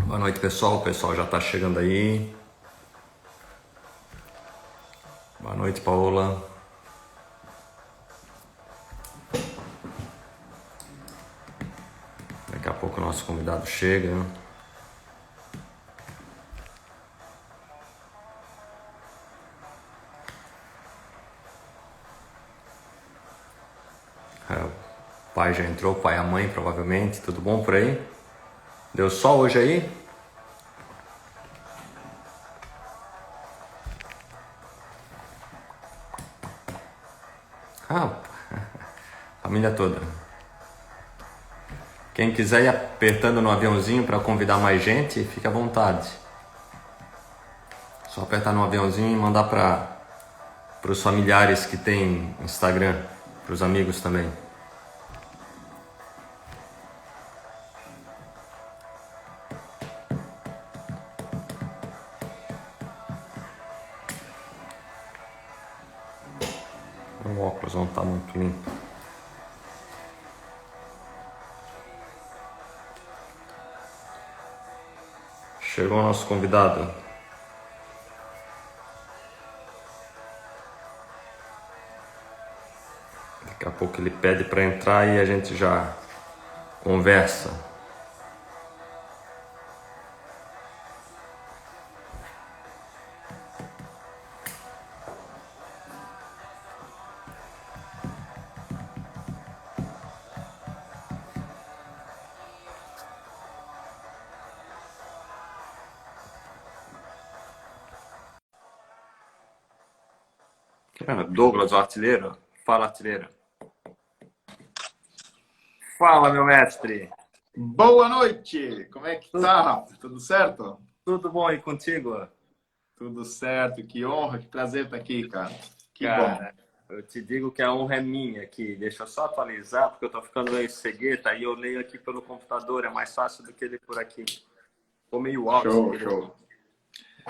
Boa noite, pessoal. O pessoal já está chegando aí. Boa noite, Paola. Daqui a pouco o nosso convidado chega. O pai já entrou, o pai e a mãe, provavelmente. Tudo bom por aí? Deu sol hoje aí? Ah, família toda. Quem quiser ir apertando no aviãozinho para convidar mais gente, fica à vontade. Só apertar no aviãozinho e mandar para os familiares que tem Instagram, para os amigos também. O óculos não está muito limpo. Chegou o nosso convidado. Daqui a pouco ele pede para entrar e a gente já conversa. Douglas, o artilheiro. Fala, artilheiro. Fala, meu mestre. Boa noite! Como é que tá, Rafa? Tudo certo? Tudo bom aí contigo? Tudo certo, que honra, que prazer estar aqui, cara. Que bom. Cara, eu te digo que a honra é minha aqui. Deixa eu só atualizar, porque eu tô ficando meio cegueta e eu leio aqui pelo computador, é mais fácil do que ler por aqui. Ficou meio alto. Show.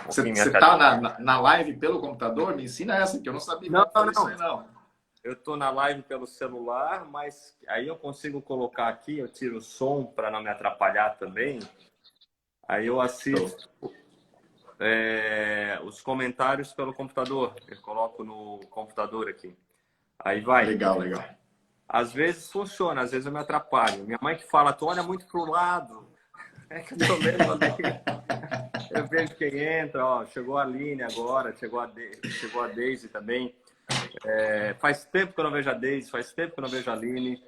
Você tá na live pelo computador? Me ensina essa, que eu não sabia como fazer isso aí, não. Eu tô na live pelo celular, mas aí eu consigo colocar aqui, eu tiro o som para não me atrapalhar também. Aí eu assisto os comentários pelo computador. Eu coloco no computador aqui. Aí vai. Legal. Às vezes funciona, às vezes eu me atrapalho. Minha mãe que fala, tu olha muito pro lado. É que eu tô lendo ali. Eu vejo quem entra, ó. Chegou a Aline agora, chegou a Daisy também. Faz tempo que eu não vejo a Daisy, faz tempo que eu não vejo a Aline.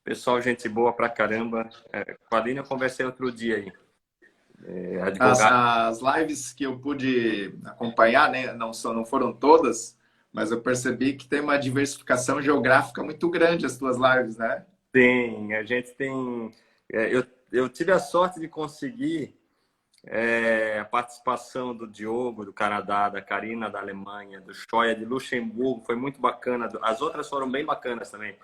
Pessoal, gente boa pra caramba. Com a Aline eu conversei outro dia aí. Advogado. As lives que eu pude acompanhar, né, não foram todas, mas eu percebi que tem uma diversificação geográfica muito grande as tuas lives, né? Tem, a gente tem. Eu tive a sorte de conseguir a participação do Diogo, do Canadá, da Karina, da Alemanha, do Shoya, de Luxemburgo, foi muito bacana. As outras foram bem bacanas também.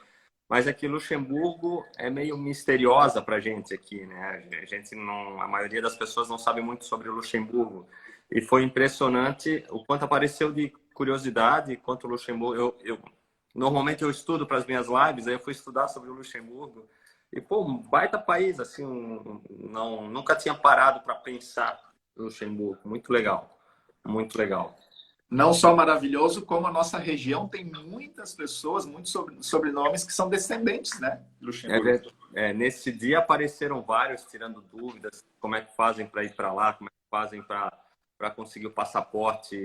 Mas aqui Luxemburgo é meio misteriosa para a gente aqui, né? A gente não, a maioria das pessoas não sabe muito sobre o Luxemburgo. E foi impressionante o quanto apareceu de curiosidade quanto o Luxemburgo. Normalmente eu estudo para as minhas lives, aí eu fui estudar sobre o Luxemburgo. E, pô, um baita país, assim, nunca tinha parado para pensar no Luxemburgo. Muito legal, muito legal. Não só maravilhoso, como a nossa região tem muitas pessoas, muitos sobrenomes que são descendentes, né? De Luxemburgo. Nesse dia apareceram vários tirando dúvidas, como é que fazem para ir para lá, como é que fazem para conseguir o passaporte,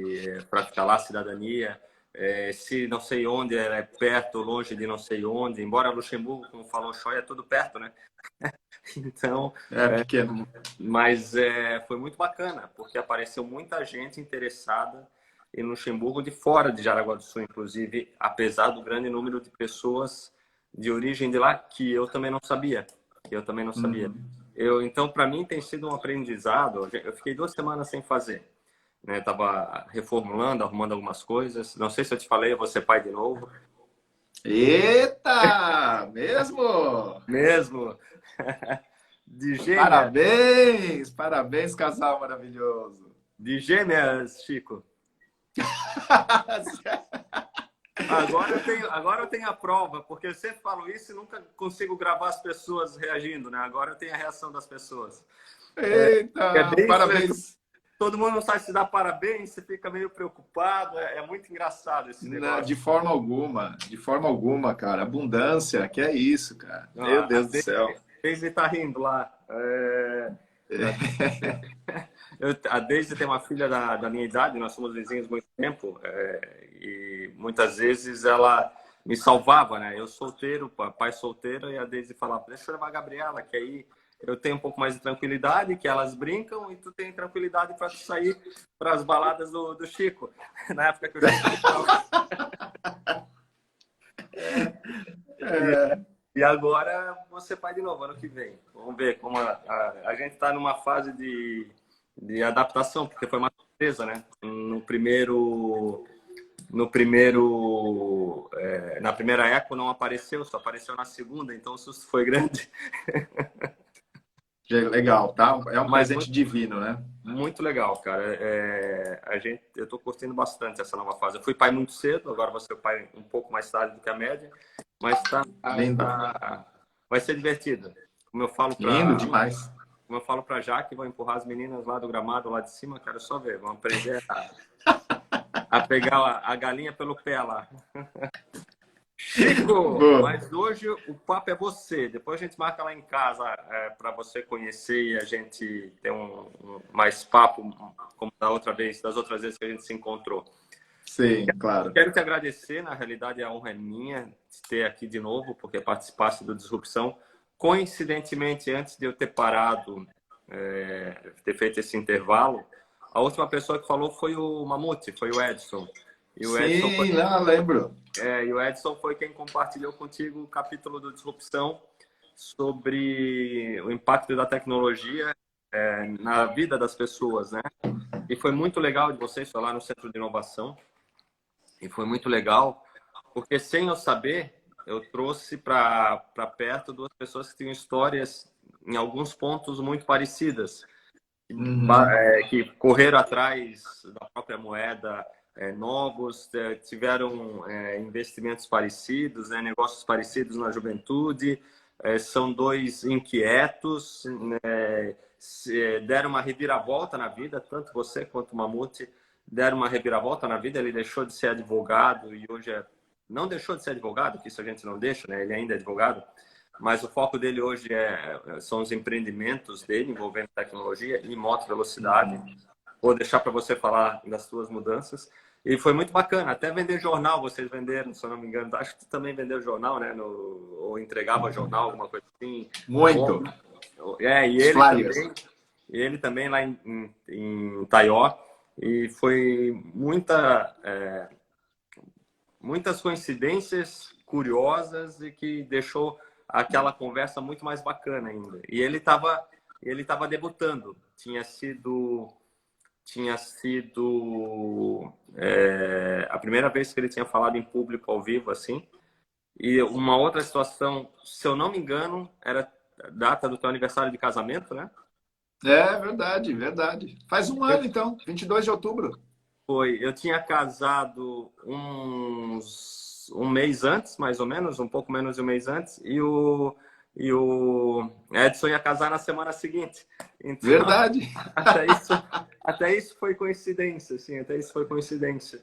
para ficar lá, a cidadania, se não sei onde, é perto ou longe de não sei onde, embora Luxemburgo, como falou o Choy, é tudo perto, né? Então, É pequeno. mas foi muito bacana, porque apareceu muita gente interessada em Luxemburgo de fora de Jaraguá do Sul, inclusive, apesar do grande número de pessoas de origem de lá, que eu também não sabia. Então, para mim, tem sido um aprendizado. Eu fiquei 2 semanas sem fazer. Né? Tava reformulando, arrumando algumas coisas. Não sei se eu te falei, eu vou ser pai de novo. Eita! Mesmo? Mesmo? De gêmeas. Parabéns, casal maravilhoso. De gêmeas, Chico. Agora eu tenho a prova, porque eu sempre falo isso e nunca consigo gravar as pessoas reagindo, né? Agora eu tenho a reação das pessoas. É Eita, bem parabéns. todo mundo não sabe se dar parabéns, você fica meio preocupado. É muito engraçado esse negócio. De forma alguma, cara. Abundância, que é isso, cara. Meu A Deus do céu. Daisy tá rindo lá. A Daisy tem uma filha da minha idade, nós somos vizinhos há muito tempo, e muitas vezes ela me salvava, né? Eu solteiro, pai solteiro, e a Daisy falava, deixa eu levar a Gabriela, que aí eu tenho um pouco mais de tranquilidade, que elas brincam, e tu tem tranquilidade para sair para as baladas do Chico, na época que eu já É, E agora você pai de novo, ano que vem. Vamos ver como a gente está numa fase de adaptação, porque foi uma surpresa, né? Na primeira eco não apareceu, só apareceu na segunda, então o susto foi grande. legal, tá? É um Mas presente divino, né? muito legal, cara. Eu estou curtindo bastante essa nova fase. Eu fui pai muito cedo, agora vou ser pai um pouco mais tarde do que a média, mas Lindo. vai ser divertido. Como eu falo Lindo para demais. Como eu falo para Jaque, vou empurrar as meninas lá do gramado, lá de cima, quero só ver. Vamos aprender a pegar a galinha pelo pé lá. Chico, Boa. mas hoje o papo é você. Depois a gente marca lá em casa para você conhecer e a gente ter mais papo, como das outras vezes que a gente se encontrou. Sim, claro. Quero te agradecer, na realidade a honra é minha de ter aqui de novo, porque participaste do Disrupção. Coincidentemente, antes de eu ter parado, ter feito esse intervalo, a última pessoa que falou foi o Mamute, foi o Edson. E o Edson Sim, não, lembro. e o Edson foi quem compartilhou contigo o capítulo do Disrupção sobre o impacto da tecnologia na vida das pessoas, né? E foi muito legal de vocês falar no Centro de Inovação. E foi muito legal, porque sem eu saber, eu trouxe para perto duas pessoas que tinham histórias, em alguns pontos, muito parecidas. Que correram atrás da própria moeda, novos, tiveram investimentos parecidos, né, negócios parecidos na juventude, são dois inquietos, né, deram uma reviravolta na vida, tanto você quanto o Mamute deram uma reviravolta na vida. Ele deixou de ser advogado e hoje não deixou de ser advogado, que isso a gente não deixa, né? Ele ainda é advogado, mas o foco dele hoje são os empreendimentos dele envolvendo tecnologia e moto velocidade. Vou deixar para você falar das suas mudanças. E foi muito bacana, até vender jornal vocês venderam, se eu não me engano. Acho que tu também vendeu jornal, né? Ou entregava jornal, alguma coisa assim. Muito. E ele também lá em Taió. E foi muitas coincidências curiosas e que deixou aquela conversa muito mais bacana ainda. E ele estava debutando. Tinha sido a primeira vez que ele tinha falado em público ao vivo, assim. E uma outra situação, se eu não me engano, era a data do teu aniversário de casamento, né? É verdade, verdade. Faz um ano, então, 22 de outubro. Eu tinha casado um mês antes, mais ou menos, um pouco menos de um mês antes, e o Edson ia casar na semana seguinte. Então, verdade. até isso foi coincidência, assim, até isso foi coincidência.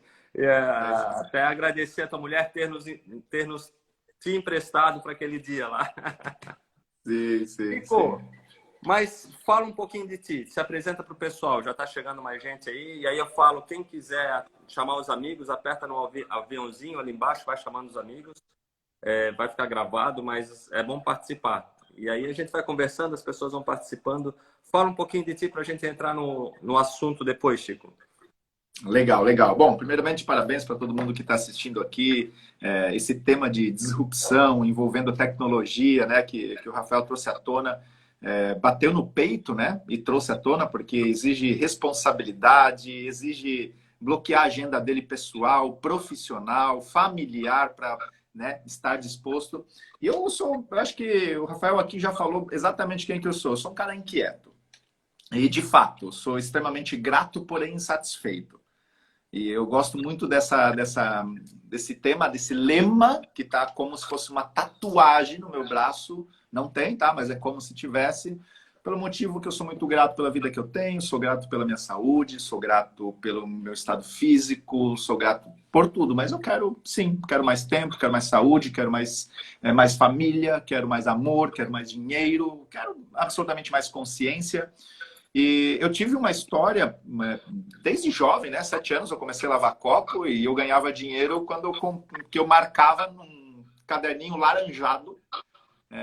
Até agradecer a tua mulher ter nos te emprestado para aquele dia lá. Sim. Mas fala um pouquinho de ti, se apresenta para o pessoal, já está chegando mais gente aí, e aí eu falo, quem quiser chamar os amigos, aperta no aviãozinho ali embaixo, vai chamando os amigos, vai ficar gravado, mas é bom participar. E aí a gente vai conversando, as pessoas vão participando. Fala um pouquinho de ti para a gente entrar no assunto depois, Chico. Legal, legal. Bom, primeiramente, parabéns para todo mundo que está assistindo aqui. Esse tema de disrupção envolvendo tecnologia, né, que o Rafael trouxe à tona, bateu no peito, né, e trouxe à tona, porque exige responsabilidade, exige bloquear a agenda dele pessoal, profissional, familiar, para, né, estar disposto. E eu acho que o Rafael aqui já falou exatamente quem que eu sou. Eu sou um cara inquieto. E, de fato, sou extremamente grato, porém insatisfeito. E eu gosto muito desse tema, desse lema, que está como se fosse uma tatuagem no meu braço. Não tem, tá? Mas é como se tivesse. Pelo motivo que eu sou muito grato pela vida que eu tenho, sou grato pela minha saúde, sou grato pelo meu estado físico, sou grato por tudo. Mas eu quero, sim, quero mais tempo, quero mais saúde, quero mais família, quero mais amor, quero mais dinheiro, quero absolutamente mais consciência. E eu tive uma história, desde jovem, né? 7 anos eu comecei a lavar copo e eu ganhava dinheiro que eu marcava num caderninho laranjado.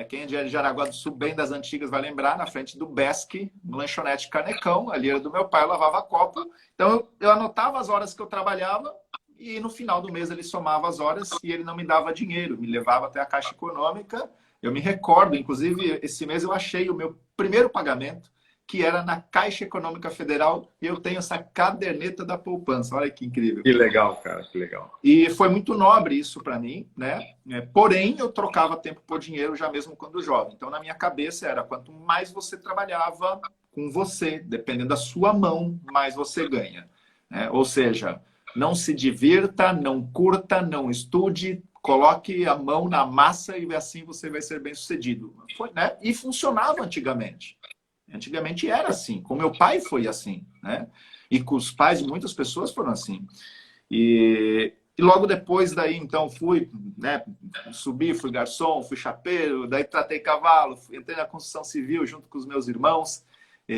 Quem é de Jaraguá do Sul, bem das antigas, vai lembrar, na frente do Besc, no lanchonete Canecão, ali era do meu pai, eu lavava copo. Então eu anotava as horas que eu trabalhava e no final do mês ele somava as horas e ele não me dava dinheiro, me levava até a Caixa Econômica. Eu me recordo, inclusive, esse mês eu achei o meu primeiro pagamento, que era na Caixa Econômica Federal, e eu tenho essa caderneta da poupança. Olha que incrível. Que legal, cara, que legal. E foi muito nobre isso para mim, né? Porém, eu trocava tempo por dinheiro já mesmo quando jovem. Então, na minha cabeça era, quanto mais você trabalhava com você, dependendo da sua mão, mais você ganha. Ou seja, não se divirta, não curta, não estude, coloque a mão na massa e assim você vai ser bem sucedido. Né? E funcionava antigamente. Antigamente era assim, com meu pai foi assim, né? E com os pais de muitas pessoas foram assim. E logo depois daí, então, fui, né, subi, fui garçom, fui chapeiro, daí tratei cavalo, entrei na construção civil junto com os meus irmãos.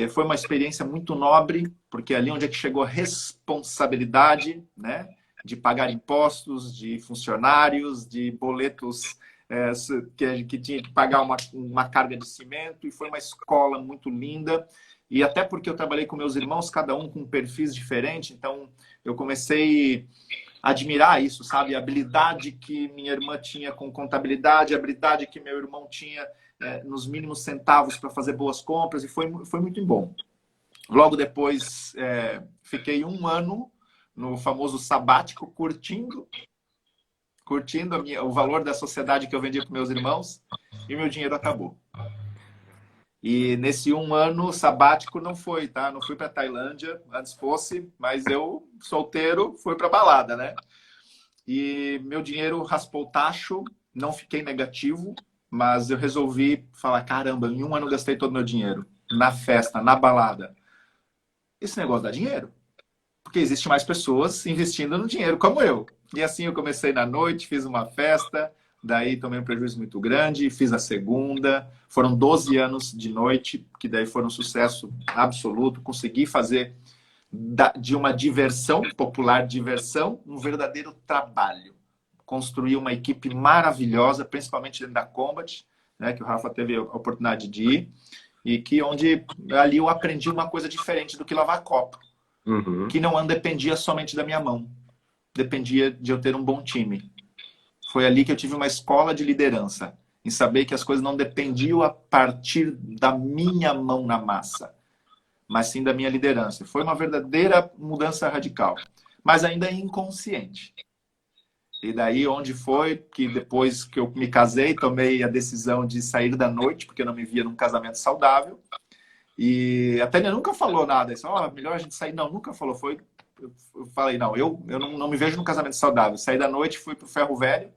Foi uma experiência muito nobre, porque ali onde é que chegou a responsabilidade, né, de pagar impostos, de funcionários, de boletos que tinha que pagar uma carga de cimento, e foi uma escola muito linda. E até porque eu trabalhei com meus irmãos, cada um com perfis diferentes, então eu comecei a admirar isso, sabe? A habilidade que minha irmã tinha com contabilidade, a habilidade que meu irmão tinha nos mínimos centavos para fazer boas compras, e foi muito bom. Logo depois, fiquei 1 ano no famoso sabático, curtindo o valor da sociedade que eu vendia para meus irmãos, e meu dinheiro acabou. E nesse 1 ano sabático não foi, tá? Não fui para Tailândia, antes fosse, mas eu, solteiro, fui para balada, né? E meu dinheiro raspou o tacho, não fiquei negativo, mas eu resolvi falar, caramba, em 1 ano eu gastei todo o meu dinheiro, na festa, na balada. Esse negócio dá dinheiro. Porque existe mais pessoas investindo no dinheiro como eu. E assim eu comecei na noite, fiz uma festa, daí tomei um prejuízo muito grande, fiz a segunda. Foram 12 anos de noite, que daí foram um sucesso absoluto. Consegui fazer de uma diversão, popular diversão, um verdadeiro trabalho. Construí uma equipe maravilhosa, principalmente dentro da Combat, né, que o Rafa teve a oportunidade de ir, e que onde ali eu aprendi uma coisa diferente do que lavar copo. Uhum. Que não dependia somente da minha mão. Dependia de eu ter um bom time. Foi ali que eu tive uma escola de liderança. Em saber que as coisas não dependiam a partir da minha mão na massa, mas sim da minha liderança. Foi uma verdadeira mudança radical. Mas ainda inconsciente. E daí onde foi que depois que eu me casei, tomei a decisão de sair da noite, porque eu não me via num casamento saudável. E a Tânia nunca falou nada. Disse, melhor a gente sair. Não, nunca falou. Eu falei, não, eu não me vejo num casamento saudável. Saí da noite, fui para o ferro velho.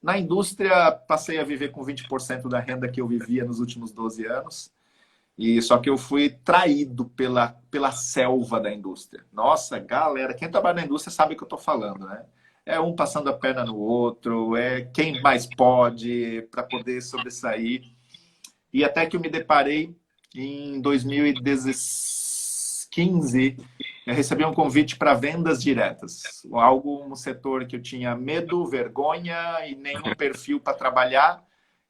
Na indústria, passei a viver com 20% da renda que eu vivia nos últimos 12 anos. E só que eu fui traído pela selva da indústria. Nossa, galera, quem trabalha na indústria sabe o que eu estou falando, né? É um passando a perna no outro, é quem mais pode para poder sobressair. E até que eu me deparei em 2015, eu recebi um convite para vendas diretas. Um setor que eu tinha medo, vergonha e nenhum perfil para trabalhar.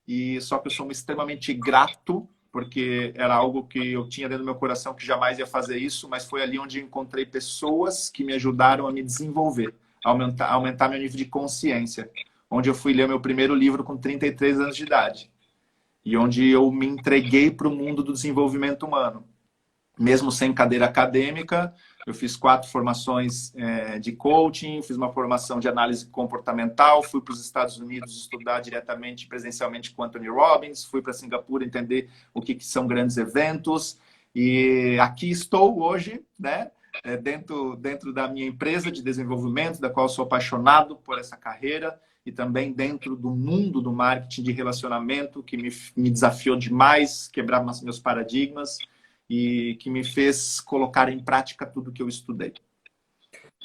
E só que eu sou extremamente grato, porque era algo que eu tinha dentro do meu coração que jamais ia fazer isso, mas foi ali onde encontrei pessoas que me ajudaram a me desenvolver, aumentar meu nível de consciência. Onde eu fui ler meu primeiro livro com 33 anos de idade. E onde eu me entreguei para o mundo do desenvolvimento humano. Mesmo sem cadeira acadêmica, eu fiz 4 formações de coaching, fiz uma formação de análise comportamental, fui para os Estados Unidos estudar diretamente, presencialmente com Anthony Robbins, fui para Singapura entender o que são grandes eventos. E aqui estou hoje, né, dentro da minha empresa de desenvolvimento, da qual sou apaixonado por essa carreira. e também dentro do mundo do marketing de relacionamento, que me desafiou demais, quebrar meus paradigmas e que me fez colocar em prática tudo que eu estudei.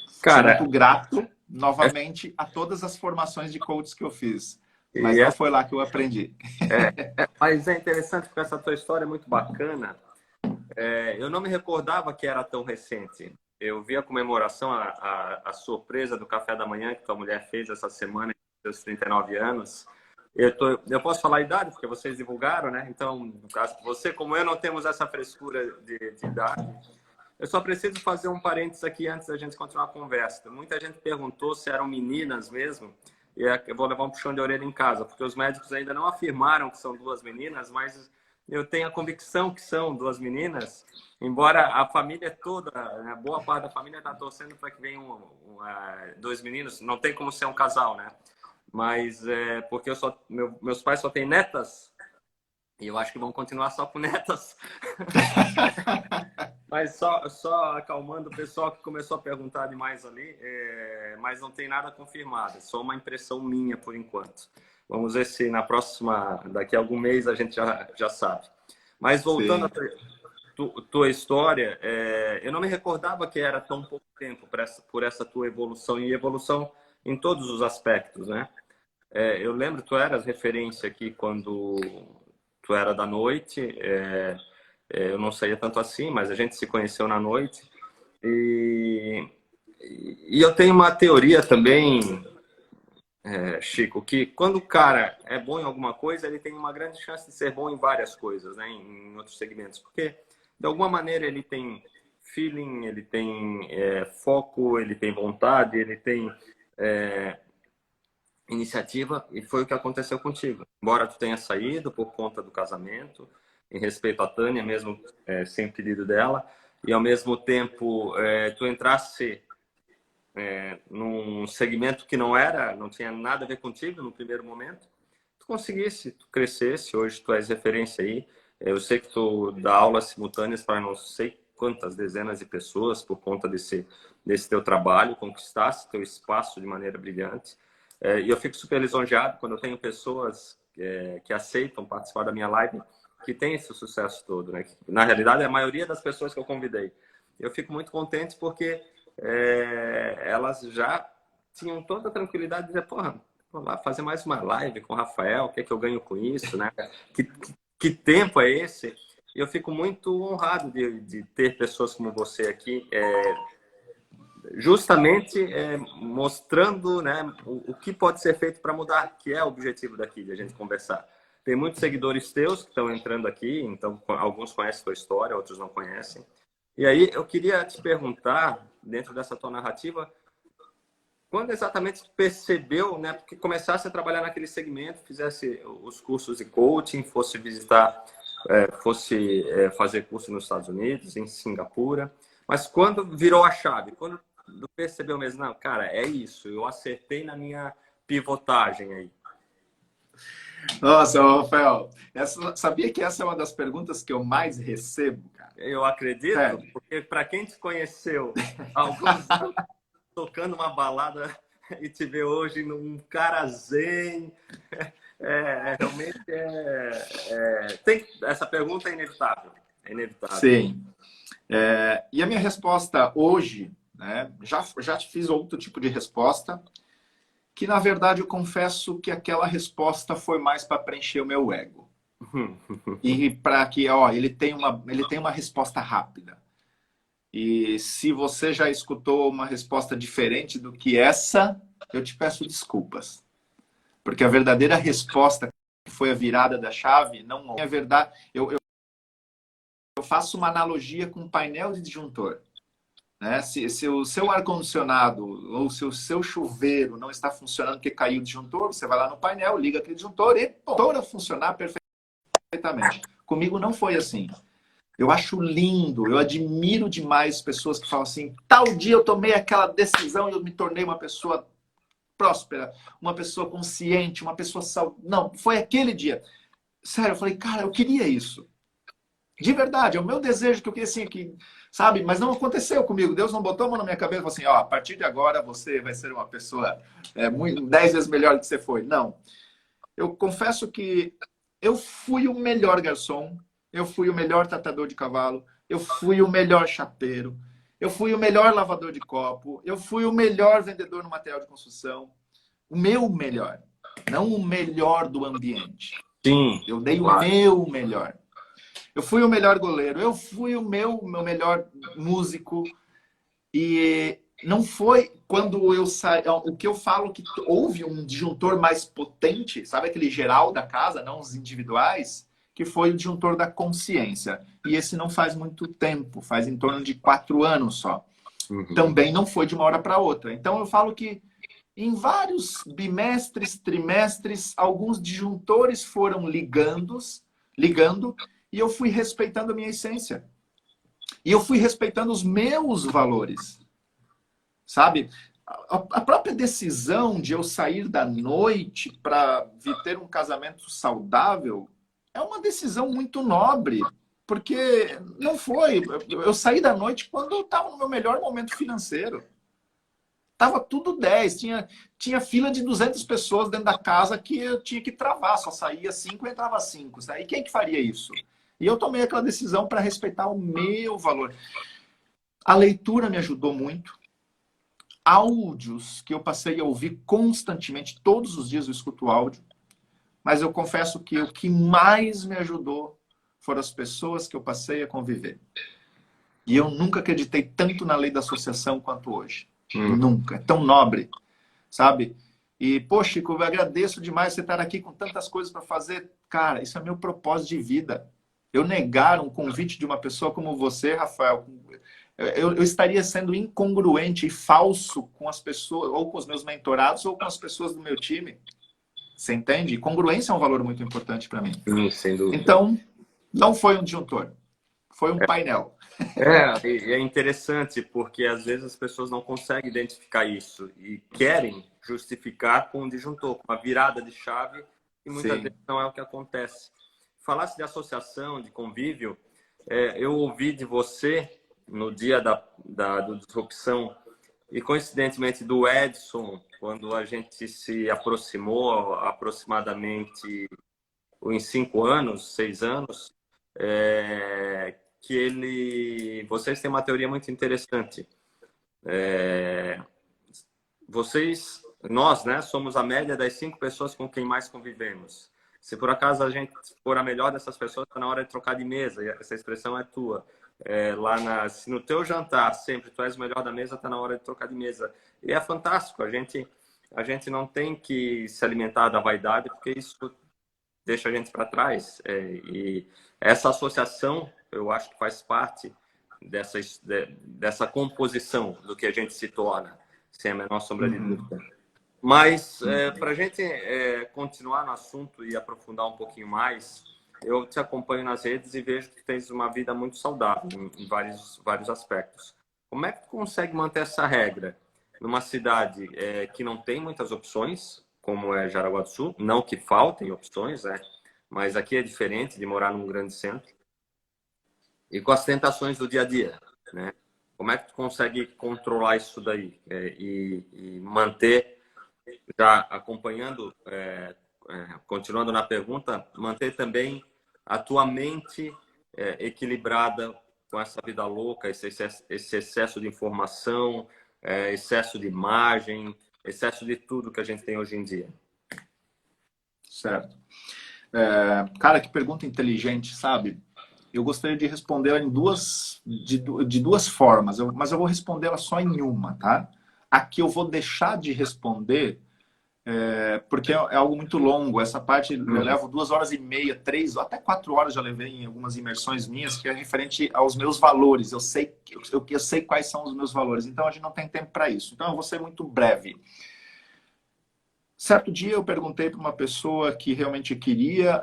Sou Cara, muito grato, novamente, a todas as formações de coaches que eu fiz. Mas e não foi lá que eu aprendi. mas é interessante porque essa tua história é muito bacana. Eu não me recordava que era tão recente. Eu vi a comemoração, a surpresa do café da manhã que tua mulher fez essa semana, seus 39 anos. Eu posso falar a idade, porque vocês divulgaram, né? Então, no caso, você como eu não temos essa frescura de idade. Eu só preciso fazer um parênteses aqui antes da gente continuar a conversa. Muita gente perguntou se eram meninas mesmo. E eu vou levar um puxão de orelha em casa, porque os médicos ainda não afirmaram que são duas meninas, mas eu tenho a convicção que são duas meninas, embora a família toda, né, boa parte da família está torcendo para que venham dois meninos. Não tem como ser um casal, né? Mas porque meus pais só têm netas, e eu acho que vão continuar só com netas. Mas só acalmando o pessoal que começou a perguntar demais ali, mas não tem nada confirmado, é só uma impressão minha por enquanto. Vamos ver se daqui a algum mês a gente já sabe. Mas voltando à tua história, eu não me recordava que era tão pouco tempo por essa tua evolução, e evolução em todos os aspectos, né? Eu lembro, tu eras referência aqui quando tu era da noite, eu não saía tanto assim, mas a gente se conheceu na noite. E eu tenho uma teoria também, Chico, que quando o cara é bom em alguma coisa, ele tem uma grande chance de ser bom em várias coisas, né? Em outros segmentos. Porque, de alguma maneira, ele tem feeling, ele tem foco, ele tem vontade, ele tem iniciativa, e foi o que aconteceu contigo. Embora tu tenha saído por conta do casamento, em respeito à Tânia, mesmo sem o pedido dela, e ao mesmo tempo tu entrasse num segmento que não tinha nada a ver contigo no primeiro momento, tu conseguisse, tu crescesse, hoje tu és referência aí. Eu sei que tu dá aulas simultâneas para não sei quantas dezenas de pessoas por conta desse teu trabalho, conquistasse teu espaço de maneira brilhante. E eu fico super lisonjeado quando eu tenho pessoas que aceitam participar da minha live, que tem esse sucesso todo, né? Na realidade, é a maioria das pessoas que eu convidei. Eu fico muito contente porque elas já tinham toda a tranquilidade de dizer, porra, vou lá fazer mais uma live com o Rafael, o que é que eu ganho com isso, né? Que tempo é esse? Eu fico muito honrado de ter pessoas como você aqui, justamente mostrando, né, o que pode ser feito para mudar, que é o objetivo daqui, de a gente conversar. Tem muitos seguidores teus que estão entrando aqui, então alguns conhecem a tua história, outros não conhecem. E aí eu queria te perguntar, dentro dessa tua narrativa, quando exatamente tu percebeu, né, porque começasse a trabalhar naquele segmento, fizesse os cursos de coaching, fosse visitar, fazer curso nos Estados Unidos, em Singapura, mas quando virou a chave, quando tu percebeu mesmo, não, cara, é isso, eu acertei na minha pivotagem aí. Nossa, Rafael, sabia que essa é uma das perguntas que eu mais recebo, cara? Eu acredito, porque para quem te conheceu há alguns anos tocando uma balada e te ver hoje num cara zen, realmente essa pergunta é inevitável. É inevitável. Sim. E a minha resposta hoje, né, já te fiz outro tipo de resposta, que na verdade eu confesso que aquela resposta foi mais para preencher o meu ego. E para que ele tem uma resposta rápida. E se você já escutou uma resposta diferente do que essa, eu te peço desculpas. Porque a verdadeira resposta que foi a virada da chave não é verdade. Eu faço uma analogia com um painel de disjuntor. Né? Se o seu ar-condicionado ou se o seu chuveiro não está funcionando porque caiu o disjuntor, você vai lá no painel, liga aquele disjuntor e toda funcionar perfeitamente. Comigo não foi assim. Eu acho lindo, eu admiro demais pessoas que falam assim, tal dia eu tomei aquela decisão e eu me tornei uma pessoa próspera, uma pessoa consciente, uma pessoa saudável. Não, foi aquele dia. Sério, eu falei, cara, eu queria isso. De verdade, é o meu desejo que eu queria assim, que sabe? Mas não aconteceu comigo. Deus não botou a mão na minha cabeça e falou assim, ó, a partir de agora você vai ser uma pessoa 10 vezes melhor do que você foi. Não. Eu confesso que eu fui o melhor garçom, eu fui o melhor tratador de cavalo, eu fui o melhor chapeiro, eu fui o melhor lavador de copo, eu fui o melhor vendedor no material de construção. O meu melhor, não o melhor do ambiente. Sim, Eu dei o claro. meu melhor. Eu fui o melhor goleiro, eu fui o meu melhor músico. E não foi quando eu saí. O que eu falo que houve um disjuntor mais potente, sabe aquele geral da casa, não os individuais, que foi o disjuntor da consciência. E esse não faz muito tempo, faz em torno de 4 anos só. Uhum. Também não foi de uma hora para outra. Então eu falo que em vários bimestres, trimestres, alguns disjuntores foram ligando, e eu fui respeitando a minha essência. E eu fui respeitando os meus valores. Sabe? A própria decisão de eu sair da noite para ter um casamento saudável é uma decisão muito nobre. Porque não foi. Eu saí da noite quando eu estava no meu melhor momento financeiro. Tava tudo 10. Tinha fila de 200 pessoas dentro da casa que eu tinha que travar. Só saía 5 e entrava 5. E quem que faria isso? E eu tomei aquela decisão para respeitar o meu valor. A leitura me ajudou muito. Áudios que eu passei a ouvir constantemente. Todos os dias eu escuto áudio. Mas eu confesso que o que mais me ajudou foram as pessoas que eu passei a conviver. E eu nunca acreditei tanto na lei da associação quanto hoje. Nunca. É tão nobre, sabe? E, poxa, Chico, eu agradeço demais você estar aqui com tantas coisas para fazer. Cara, isso é meu propósito de vida. Eu negar um convite de uma pessoa como você, Rafael, eu estaria sendo incongruente e falso com as pessoas, ou com os meus mentorados, ou com as pessoas do meu time. Você entende? Congruência é um valor muito importante para mim. Sem dúvida. Então, não foi um disjuntor. Foi um painel. E é interessante porque às vezes as pessoas não conseguem identificar isso e querem justificar com um disjuntor, com uma virada de chave, e muitas vezes não é o que acontece. Falasse de associação, de convívio, eu ouvi de você no dia do Disrupção e coincidentemente do Edson, quando a gente se aproximou aproximadamente em 5 anos, 6 anos, que vocês têm uma teoria muito interessante. Nós, né, somos a média das 5 pessoas com quem mais convivemos. Se por acaso a gente for a melhor dessas pessoas, está na hora de trocar de mesa, e essa expressão é tua. Se no teu jantar sempre tu és o melhor da mesa, está na hora de trocar de mesa. E é fantástico, a gente não tem que se alimentar da vaidade, porque isso deixa a gente para trás. E essa associação, eu acho que faz parte dessa composição do que a gente se torna, sem a menor sombra de dúvida. Mas, para a gente continuar no assunto e aprofundar um pouquinho mais, eu te acompanho nas redes e vejo que tens uma vida muito saudável em vários aspectos. Como é que tu consegue manter essa regra numa cidade que não tem muitas opções, como é Jaraguá do Sul? Não que faltem opções, mas aqui é diferente de morar num grande centro. E com as tentações do dia a dia, né? Como é que tu consegue controlar isso daí e manter, já acompanhando, continuando na pergunta, manter também a tua mente equilibrada com essa vida louca, esse excesso de informação, excesso de imagem, excesso de tudo que a gente tem hoje em dia? Certo. Cara, que pergunta inteligente, sabe? Eu gostaria de responder de duas formas, mas eu vou respondê-la só em uma, tá? Aqui eu vou deixar de responder porque é algo muito longo. Essa parte eu levo 2 horas e meia, 3, até 4 horas já levei em algumas imersões minhas, que é referente aos meus valores. Eu sei quais são os meus valores, então a gente não tem tempo para isso. Então eu vou ser muito breve. Certo dia eu perguntei para uma pessoa que realmente queria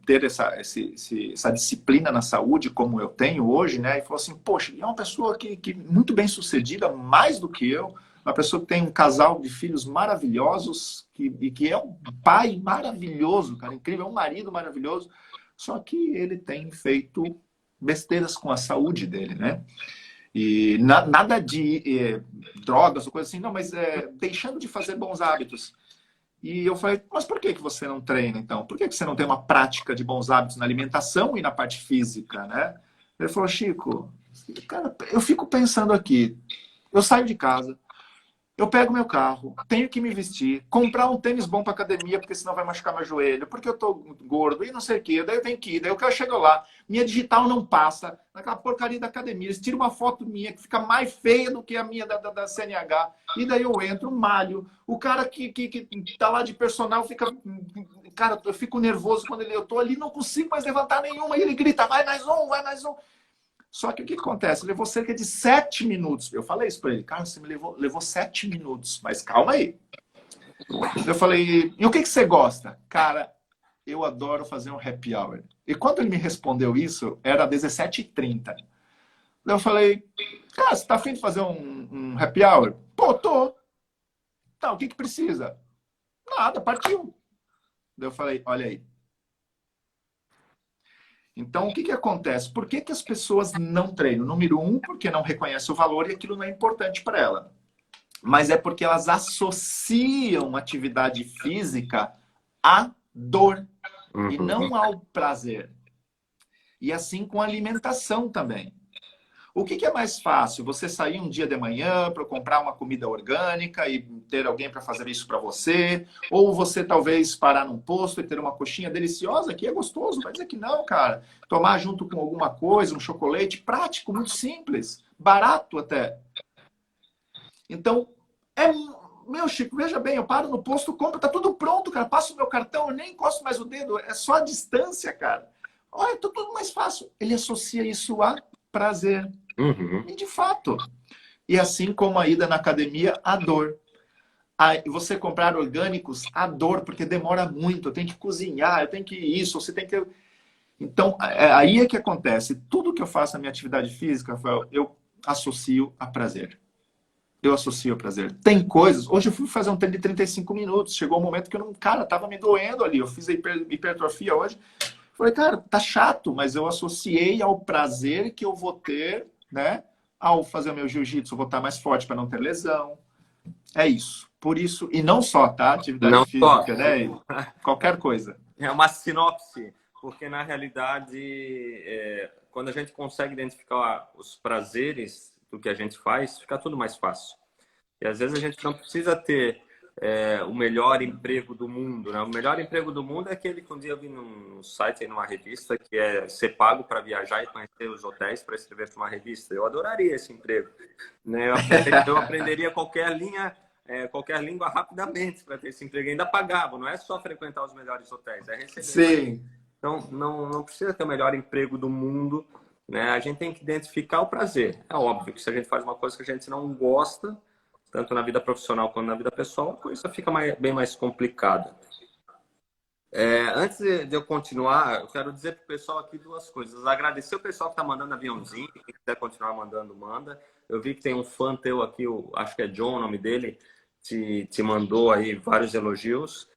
ter essa disciplina na saúde, como eu tenho hoje, né? E falou assim, poxa, é uma pessoa que muito bem sucedida, mais do que eu, uma pessoa que tem um casal de filhos maravilhosos, e que é um pai maravilhoso, cara, incrível, é um marido maravilhoso, só que ele tem feito besteiras com a saúde dele, né? E nada de drogas ou coisa assim, não, mas deixando de fazer bons hábitos. E eu falei, mas por que você não treina, então? Por que você não tem uma prática de bons hábitos na alimentação e na parte física, né? Ele falou, Chico, cara, eu fico pensando aqui, eu saio de casa, eu pego meu carro, tenho que me vestir, comprar um tênis bom para academia, porque senão vai machucar meu joelho, porque eu tô gordo e não sei o quê. Daí eu tenho que ir, daí eu chego lá, minha digital não passa, naquela porcaria da academia. Eles tiram uma foto minha que fica mais feia do que a minha da CNH. E daí eu entro, malho. O cara que tá lá de personal fica. Cara, eu fico nervoso quando eu tô ali, não consigo mais levantar nenhuma. E ele grita, vai mais um, vai mais um. Só que o que acontece? Levou cerca de 7 minutos. Eu falei isso para ele. Cara, você me levou 7 minutos. Mas calma aí. Eu falei, e o que você gosta? Cara, eu adoro fazer um happy hour. E quando ele me respondeu isso, era 17h30. Eu falei, cara, você tá afim de fazer um happy hour? Pô, tô. Tá, o que precisa? Nada, partiu. Eu falei, olha aí. Então, o que acontece? Por que as pessoas não treinam? Número um, porque não reconhecem o valor e aquilo não é importante para ela. Mas é porque elas associam atividade física à dor e não ao prazer. E assim com a alimentação também. O que é mais fácil? Você sair um dia de manhã para comprar uma comida orgânica e ter alguém para fazer isso para você? Ou você talvez parar num posto e ter uma coxinha deliciosa, que é gostoso? Vai dizer que não, cara. Tomar junto com alguma coisa, um chocolate, prático, muito simples, barato até. Então, meu Chico, veja bem, eu paro no posto, compro, tá tudo pronto, cara. Passo o meu cartão, eu nem encosto mais o dedo, é só a distância, cara. Olha, tá tudo mais fácil. Ele associa isso a prazer. E de fato. E assim como a ida na academia, a dor. Você comprar orgânicos, a dor, porque demora muito. Eu tenho que cozinhar, eu tenho que isso, você tem que. Então, aí é que acontece. Tudo que eu faço na minha atividade física, Rafael, eu associo a prazer. Eu associo a prazer. Tem coisas. Hoje eu fui fazer um treino de 35 minutos. Chegou um momento que eu não. Cara, tava me doendo ali. Eu fiz a hipertrofia hoje. Falei, cara, tá chato, mas eu associei ao prazer que eu vou ter, né? Ao fazer o meu jiu-jitsu, eu vou estar mais forte para não ter lesão. É isso. Por isso, e não só, tá? Atividade Não só. física, né? Qualquer coisa. É uma sinopse, porque na realidade, quando a gente consegue identificar os prazeres do que a gente faz, fica tudo mais fácil. E às vezes a gente não precisa ter o melhor emprego do mundo, né? O melhor emprego do mundo é aquele que um dia eu vi num site, numa revista, que é ser pago para viajar e conhecer os hotéis para escrever para uma revista. Eu adoraria esse emprego, né? Eu aprenderia qualquer língua rapidamente para ter esse emprego. Ainda pagava, não é só frequentar os melhores hotéis, é receber. Sim. Então, não precisa ter o melhor emprego do mundo, né? A gente tem que identificar o prazer. É óbvio que se a gente faz uma coisa que a gente não gosta, tanto na vida profissional quanto na vida pessoal, a coisa fica bem mais complicada. Antes de eu continuar, eu quero dizer para o pessoal aqui duas coisas. Agradecer o pessoal que está mandando aviãozinho, quem quiser continuar mandando, manda. Eu vi que tem um fã teu aqui, acho que é John o nome dele, te mandou aí vários elogios.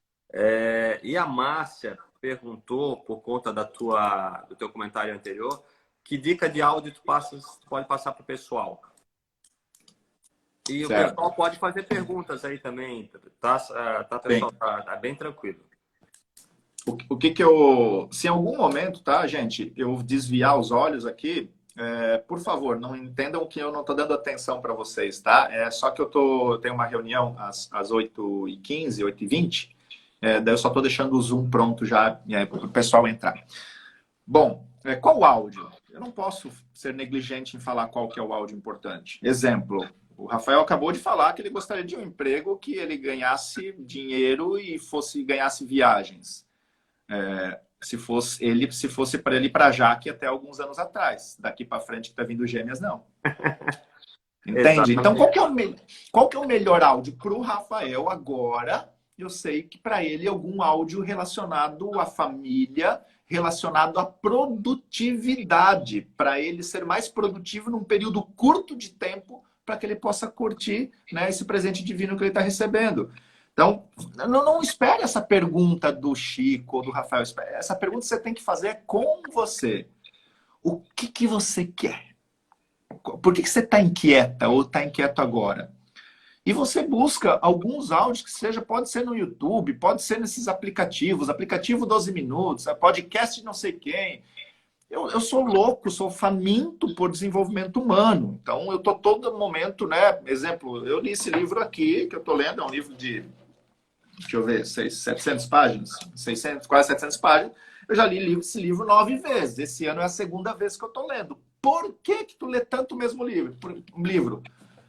E a Márcia perguntou, por conta do teu comentário anterior, que dica de áudio tu pode passar para o pessoal. E certo. O pessoal pode fazer perguntas aí também, tá pessoal? Tá bem tranquilo. O que eu... Se em algum momento, tá, gente, eu desviar os olhos aqui, por favor, não entendam que eu não estou dando atenção para vocês, tá? É só que eu tenho uma reunião às 8h15, 8h20, daí eu só estou deixando o Zoom pronto já para o pessoal entrar. Bom, qual o áudio? Eu não posso ser negligente em falar qual que é o áudio importante. Exemplo, o Rafael acabou de falar que ele gostaria de um emprego que ele ganhasse dinheiro e ganhasse viagens. Se fosse para ele ir para Jaque até alguns anos atrás. Daqui para frente que está vindo Gêmeas, não. Entende? Então, qual que é o melhor áudio para o Rafael agora? Eu sei que para ele algum áudio relacionado à família, relacionado à produtividade, para ele ser mais produtivo num período curto de tempo, para que ele possa curtir, né, esse presente divino que ele está recebendo. Então, não espere essa pergunta do Chico ou do Rafael. Essa pergunta você tem que fazer com você. O que você quer? Por que você está inquieta ou está inquieto agora? E você busca alguns áudios que seja, pode ser no YouTube, pode ser nesses aplicativos, aplicativo 12 minutos, podcast de não sei quem. Eu sou louco, sou faminto por desenvolvimento humano. Então, eu estou todo momento, né? Exemplo, eu li esse livro aqui, que eu estou lendo, é um livro de, deixa eu ver, 700 páginas, 600, quase 700 páginas. Eu já li esse livro 9 vezes. Esse ano é a segunda vez que eu estou lendo. Por que tu lê tanto o mesmo livro?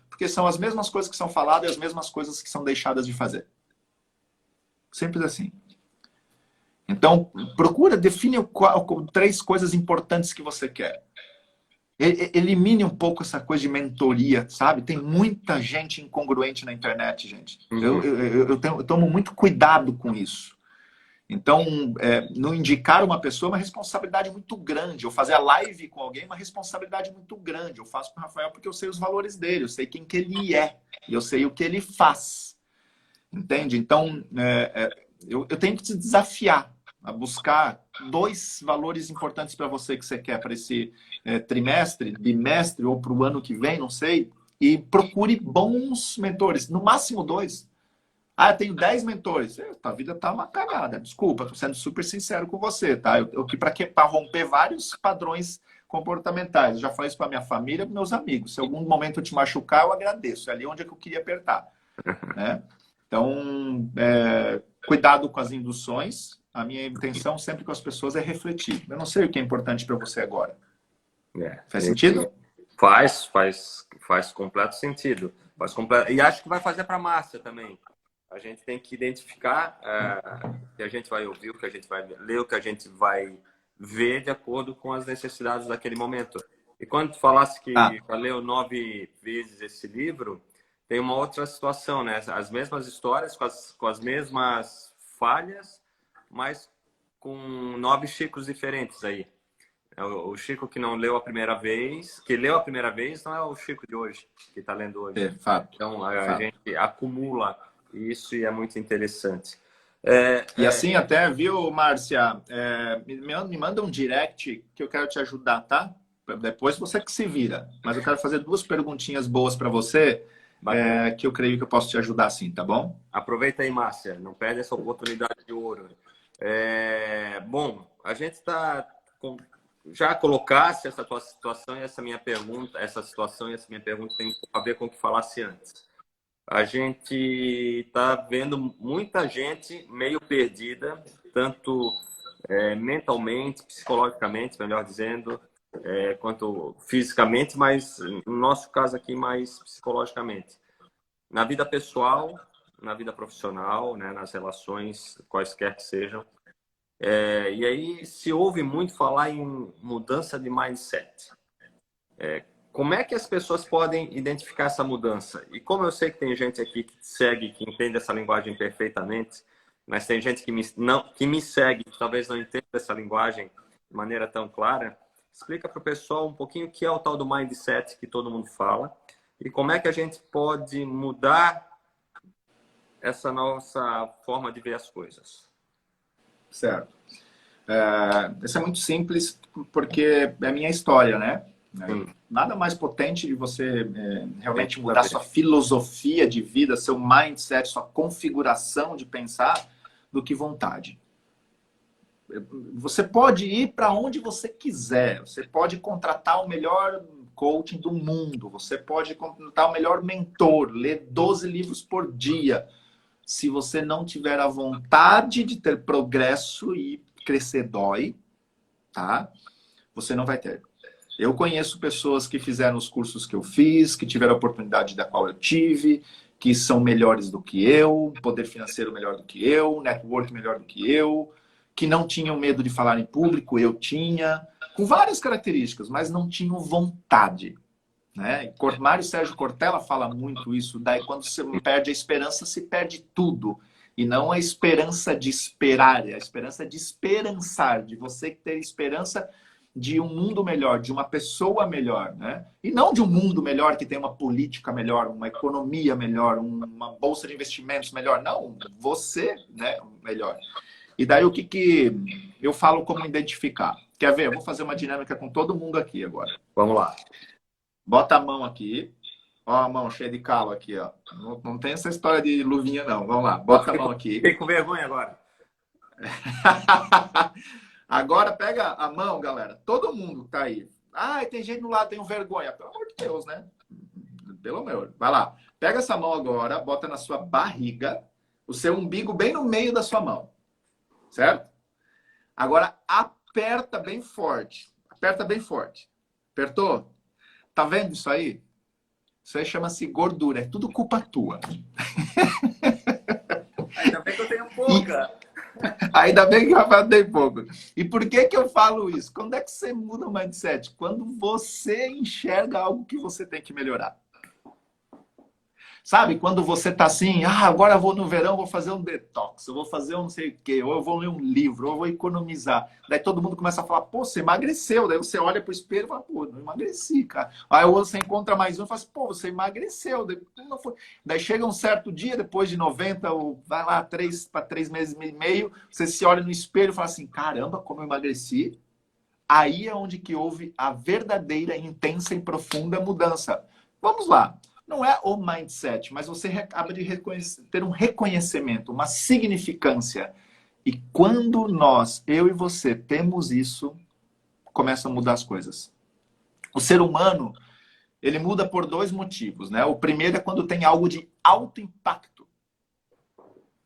Porque são as mesmas coisas que são faladas e as mesmas coisas que são deixadas de fazer. Simples assim. Então, procura, define 3 coisas importantes que você quer. Elimine um pouco essa coisa de mentoria, sabe? Tem muita gente incongruente na internet, gente. Eu tomo muito cuidado com isso. Então, não indicar uma pessoa é uma responsabilidade muito grande. Eu fazer a live com alguém é uma responsabilidade muito grande. Eu faço com o Rafael porque eu sei os valores dele, eu sei quem que ele é, e eu sei o que ele faz. Entende? Então, eu tenho que te desafiar a buscar 2 valores importantes para você que você quer para esse trimestre, bimestre ou para o ano que vem, não sei, e procure bons mentores, no máximo 2. Eu tenho 10 mentores. A vida tá uma cagada. Desculpa, tô sendo super sincero com você, tá? Eu aqui para romper vários padrões comportamentais. Eu já falei isso para minha família, para meus amigos. Se algum momento eu te machucar, eu agradeço. É ali onde é que eu queria apertar, né? Então, cuidado com as induções. A minha intenção sempre com as pessoas é refletir. Eu não sei o que é importante para você agora. Faz sentido? Faz completo sentido. E acho que vai fazer para a Márcia também. A gente tem que identificar o que a gente vai ouvir, o que a gente vai ler, o que a gente vai ver de acordo com as necessidades daquele momento. E quando tu falasse que já leu 9 vezes esse livro, tem uma outra situação, né? As mesmas histórias, com as mesmas falhas, mas com 9 Chicos diferentes aí. O Chico que não leu a primeira vez, que leu a primeira vez, não é o Chico de hoje, que está lendo hoje. Fato. Então, a gente acumula isso e é muito interessante. E assim até, viu, Márcia? Me manda um direct que eu quero te ajudar, tá? Depois você que se vira. Mas eu quero fazer 2 perguntinhas boas para você, que eu creio que eu posso te ajudar sim, tá bom? Aproveita aí, Márcia. Não perde essa oportunidade de ouro. Bom, a gente está... Já colocasse essa tua situação e essa minha pergunta, tem a ver com o que falasse antes. A gente está vendo muita gente meio perdida, tanto mentalmente, psicologicamente, melhor dizendo, quanto fisicamente, mas no nosso caso aqui mais psicologicamente. Na vida pessoal, na vida profissional, né, nas relações, quaisquer que sejam. E aí se ouve muito falar em mudança de mindset. Como é que as pessoas podem identificar essa mudança? E como eu sei que tem gente aqui que segue, que entende essa linguagem perfeitamente, mas tem gente que me segue, que talvez não entenda essa linguagem de maneira tão clara, explica para o pessoal um pouquinho o que é o tal do mindset que todo mundo fala e como é que a gente pode mudar essa nossa forma de ver as coisas. Certo. Isso é muito simples porque é a minha história, né? Nada mais potente de você realmente mudar sua filosofia de vida, seu mindset, sua configuração de pensar, do que vontade. Você pode ir para onde você quiser, você pode contratar o melhor coaching do mundo, você pode contratar o melhor mentor, ler 12 livros por dia. Se você não tiver a vontade de ter progresso e crescer dói, tá? Você não vai ter. Eu conheço pessoas que fizeram os cursos que eu fiz, que tiveram a oportunidade da qual eu tive, que são melhores do que eu, poder financeiro melhor do que eu, network melhor do que eu, que não tinham medo de falar em público, eu tinha, com várias características, mas não tinham vontade. Né? Mário Sérgio Cortella fala muito isso, daí quando você perde a esperança, se perde tudo. E não a esperança de esperar, é a esperança de esperançar, de você ter esperança de um mundo melhor, de uma pessoa melhor, né? E não de um mundo melhor que tem uma política melhor, uma economia melhor, uma bolsa de investimentos melhor. Não, você, né, melhor. E daí o que eu falo como identificar? Quer ver? Eu vou fazer uma dinâmica com todo mundo aqui agora. Vamos lá. Bota a mão aqui. Ó a mão cheia de calo aqui, ó. Não tem essa história de luvinha, não. Vamos lá. Bota a mão aqui. Fiquei com vergonha agora. Agora pega a mão, galera. Todo mundo tá aí. Ah, tem gente no lado, tem vergonha. Pelo amor de Deus, né? Pelo amor. Vai lá. Pega essa mão agora, bota na sua barriga, o seu umbigo bem no meio da sua mão. Certo? Agora aperta bem forte. Aperta bem forte. Apertou? Tá vendo isso aí? Isso aí chama-se gordura. É tudo culpa tua. Ainda bem que eu tenho pouca. Ainda bem que o Rafael tem pouco. E por que que eu falo isso? Quando é que você muda o mindset? Quando você enxerga algo que você tem que melhorar. Sabe? Quando você tá assim, agora eu vou no verão, vou fazer um detox, eu vou fazer um não sei o quê, ou eu vou ler um livro, ou eu vou economizar. Daí todo mundo começa a falar, pô, você emagreceu. Daí você olha pro espelho e fala, pô, não emagreci, cara. Aí você encontra mais um e fala assim, pô, você emagreceu. Daí chega um certo dia, depois de 90, ou vai lá, 3 meses e meio, você se olha no espelho e fala assim, caramba, como eu emagreci. Aí é onde que houve a verdadeira, intensa e profunda mudança. Vamos lá. Não é o mindset, mas você acaba de ter um reconhecimento, uma significância. E quando nós, eu e você, temos isso, começa a mudar as coisas. O ser humano, ele muda por 2 motivos, né? O primeiro é quando tem algo de alto impacto.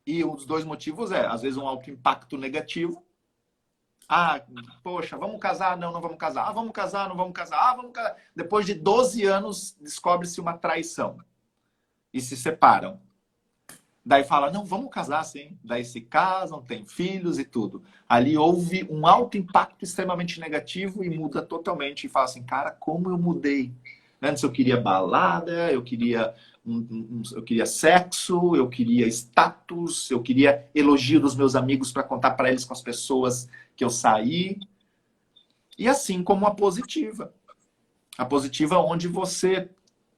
E um dos 2 motivos é, às vezes, um alto impacto negativo. Poxa, vamos casar? Não, não vamos casar. Vamos casar? Não vamos casar. Vamos casar. Depois de 12 anos, descobre-se uma traição. E se separam. Daí fala, não, vamos casar sim. Daí se casam, têm filhos e tudo. Ali houve um alto impacto extremamente negativo e muda totalmente. E fala assim, cara, como eu mudei. Antes eu queria balada, eu queria sexo, eu queria status, eu queria elogio dos meus amigos para contar para eles com as pessoas que eu saí. E assim como a positiva. A positiva onde você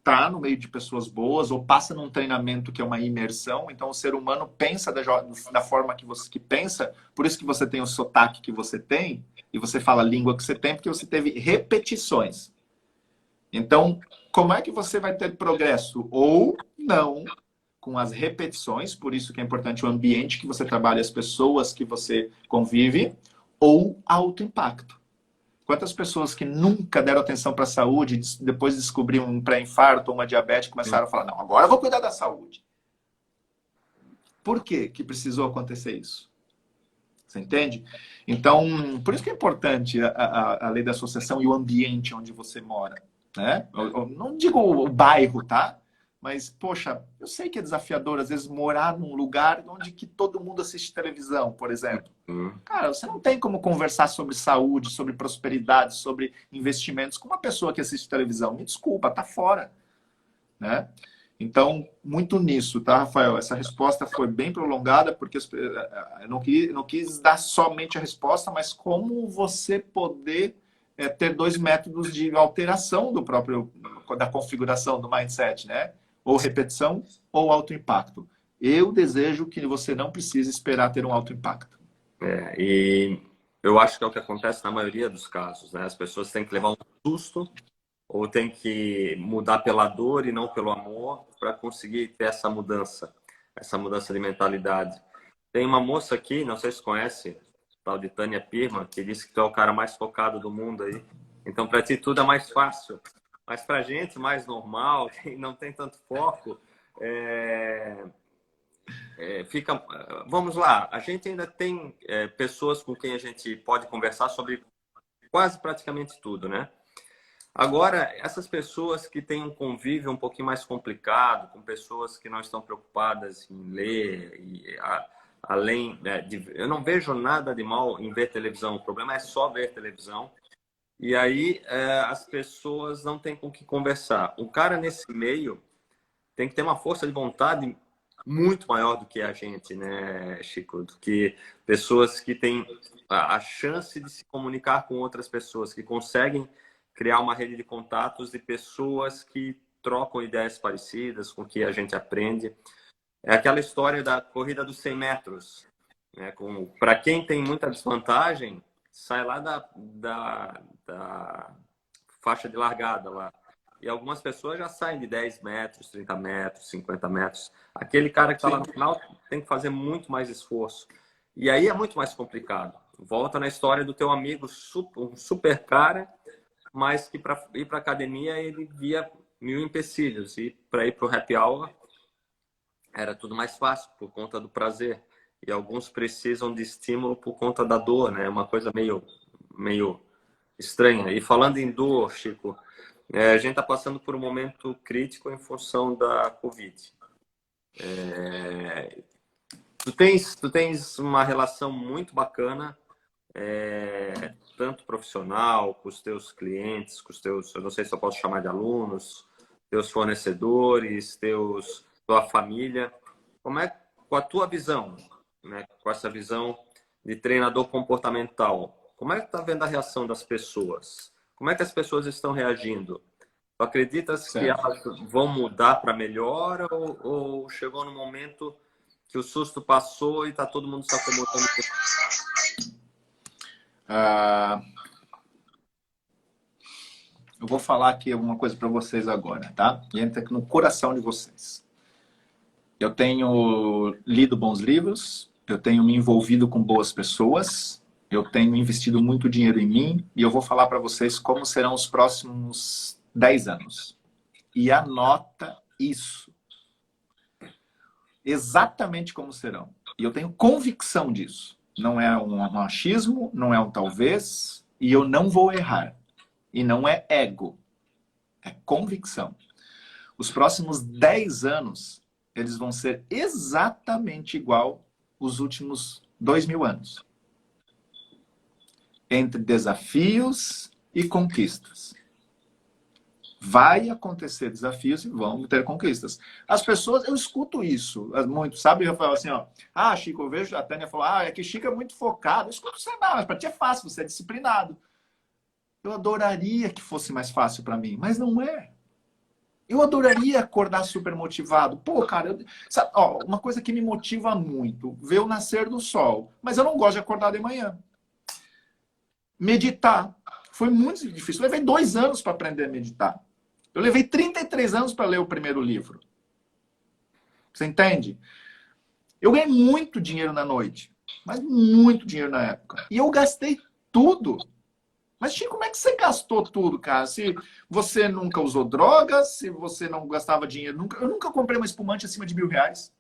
tá no meio de pessoas boas ou passa num treinamento que é uma imersão. Então o ser humano pensa da forma que pensa, por isso que você tem o sotaque que você tem e você fala a língua que você tem, porque você teve repetições. Então, como é que você vai ter progresso? Ou não, com as repetições, por isso que é importante o ambiente que você trabalha, as pessoas que você convive, ou alto impacto. Quantas pessoas que nunca deram atenção para a saúde, depois de descobrir um pré-infarto ou uma diabetes, começaram a falar, não, agora eu vou cuidar da saúde. Por que que precisou acontecer isso? Você entende? Então, por isso que é importante a lei da associação e o ambiente onde você mora. Né? Eu não digo o bairro, tá? Mas, poxa, eu sei que é desafiador, às vezes, morar num lugar onde que todo mundo assiste televisão, por exemplo. Cara, você não tem como conversar sobre saúde, sobre prosperidade, sobre investimentos com uma pessoa que assiste televisão. Me desculpa, tá fora. Né? Então, muito nisso, tá, Rafael? Essa resposta foi bem prolongada, porque eu não quis dar somente a resposta, mas como você poder ter 2 métodos de alteração da configuração do mindset, né? Ou repetição ou alto impacto. Eu desejo que você não precise esperar ter um alto impacto. E eu acho que é o que acontece na maioria dos casos, né? As pessoas têm que levar um susto ou têm que mudar pela dor e não pelo amor para conseguir ter essa mudança de mentalidade. Tem uma moça aqui, não sei se conhece, tal de Tânia Pirma, que disse que tu é o cara mais focado do mundo aí. Então, para ti, tudo é mais fácil. Mas para gente mais normal, que não tem tanto foco, fica... Vamos lá, a gente ainda tem pessoas com quem a gente pode conversar sobre quase praticamente tudo, né? Agora, essas pessoas que têm um convívio um pouquinho mais complicado, com pessoas que não estão preocupadas em ler, além eu não vejo nada de mal em ver televisão, o problema é só ver televisão. E aí as pessoas não têm com o que conversar. Um cara nesse meio tem que ter uma força de vontade muito maior do que a gente, né, Chico? Do que pessoas que têm a chance de se comunicar com outras pessoas, que conseguem criar uma rede de contatos de pessoas que trocam ideias parecidas com o que a gente aprende. É aquela história da corrida dos 100 metros. Né? Para quem tem muita desvantagem, sai lá da faixa de largada lá. E algumas pessoas já saem de 10 metros, 30 metros, 50 metros. Aquele cara que está lá no final tem que fazer muito mais esforço. E aí é muito mais complicado. Volta na história do teu amigo, um super cara, mas que para ir para academia ele via 1000 empecilhos. E para ir para o happy hour era tudo mais fácil por conta do prazer. E alguns precisam de estímulo por conta da dor, né? É uma coisa meio estranha. E falando em dor, Chico, a gente está passando por um momento crítico em função da Covid. Tu tens uma relação muito bacana, tanto profissional, com os teus clientes, com os teus, eu não sei se eu posso chamar de alunos, teus fornecedores, tua família. Como é com a tua visão, né? Com essa visão de treinador comportamental? Como é que tá vendo a reação das pessoas? Como é que as pessoas estão reagindo? Tu acreditas que elas vão mudar para melhor ou chegou no momento que o susto passou e está todo mundo se acomodando? Eu vou falar aqui uma coisa para vocês agora, tá? E entra aqui no coração de vocês. Eu tenho lido bons livros, eu tenho me envolvido com boas pessoas, eu tenho investido muito dinheiro em mim e eu vou falar para vocês como serão os próximos 10 anos. E anota isso. Exatamente como serão. E eu tenho convicção disso. Não é um achismo, não é um talvez, e eu não vou errar. E não é ego, é convicção. Os próximos 10 anos, eles vão ser exatamente igual os últimos 2000 anos. Entre desafios e conquistas. Vai acontecer desafios e vão ter conquistas. As pessoas, eu escuto isso muito, sabe? Eu falo assim, ó, Chico, eu vejo a Tânia falar, é que Chico é muito focado. Eu escuto você não, mas para ti é fácil, você é disciplinado. Eu adoraria que fosse mais fácil para mim, mas não é. Eu adoraria acordar super motivado. Pô, cara, sabe, uma coisa que me motiva muito, ver o nascer do sol, mas eu não gosto de acordar de manhã. Meditar. Foi muito difícil. Eu levei 2 anos para aprender a meditar. Eu levei 33 anos para ler o primeiro livro. Você entende? Eu ganhei muito dinheiro na noite. Mas muito dinheiro na época. E eu gastei tudo. Mas, Chico, como é que você gastou tudo, cara? Se você nunca usou drogas, se você não gastava dinheiro... Eu nunca comprei uma espumante acima de R$1.000.